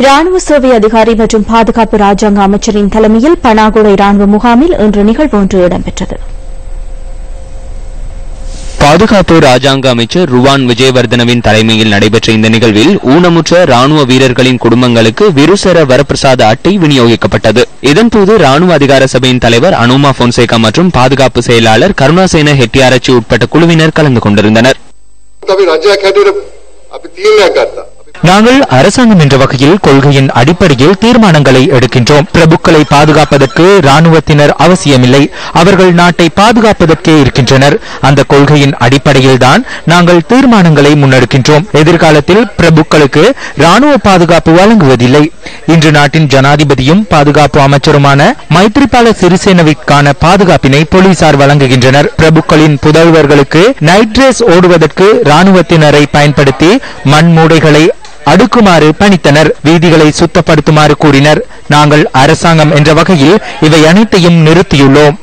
ராணுவ சேவை அதிகாரி மற்றும் பாதுகாப்பு ராஜாங்க அமைச்சரின் தலைமையில் பனாகுடை ராணுவ முகாமில் இன்று நிகழ்வு ஒன்று இடம்பெற்றது. பாதுகாப்பு ராஜாங்க அமைச்சர் ருவான் விஜயவர்தனவின் தலைமையில் நடைபெற்ற இந்த நிகழ்வில் ஊனமுற்ற ராணுவ வீரர்களின் குடும்பங்களுக்கு விருசர வரப்பிரசாத அட்டை விநியோகிக்கப்பட்டது. இதன்போது ராணுவ அதிகார சபையின் தலைவர் அனுமா பொன்சேகா மற்றும் பாதுகாப்பு செயலாளர் கருணாசேன ஹெட்டியாராச்சி உட்பட்ட குழுவினர் கலந்து கொண்டிருந்தனர். நாங்கள் அரசாங்கம் என்ற வகையில் கொள்கையின் அடிப்படையில் தீர்மானங்களை எடுக்கின்றோம். பிரபுக்களை பாதுகாப்பதற்கு ராணுவத்தினர் அவசியமில்லை. அவர்கள் நாட்டை பாதுகாப்பதற்கே இருக்கின்றனர். அந்த கொள்கையின் அடிப்படையில் தான் நாங்கள் தீர்மானங்களை முன்னெடுக்கின்றோம். எதிர்காலத்தில் பிரபுக்களுக்கு ராணுவ பாதுகாப்பு வழங்குவதில்லை. இன்று நாட்டின் ஜனாதிபதியும் பாதுகாப்பு அமைச்சருமான மைத்ரிபால சிறிசேனவிற்கான பாதுகாப்பினை போலீசார் வழங்குகின்றனர். பிரபுக்களின் புதல்வர்களுக்கு நைட் ரேஸ் ஓடுவதற்கு ராணுவத்தினரை பயன்படுத்தி மண்மூடைகளை அடுக்குமாறு பணித்தனர். வீதிகளை சுத்தப்படுத்துமாறு கூறினர். நாங்கள் அரசாங்கம் என்ற வகையில் இவை அனைத்தையும் நிறுத்தியுள்ளோம்.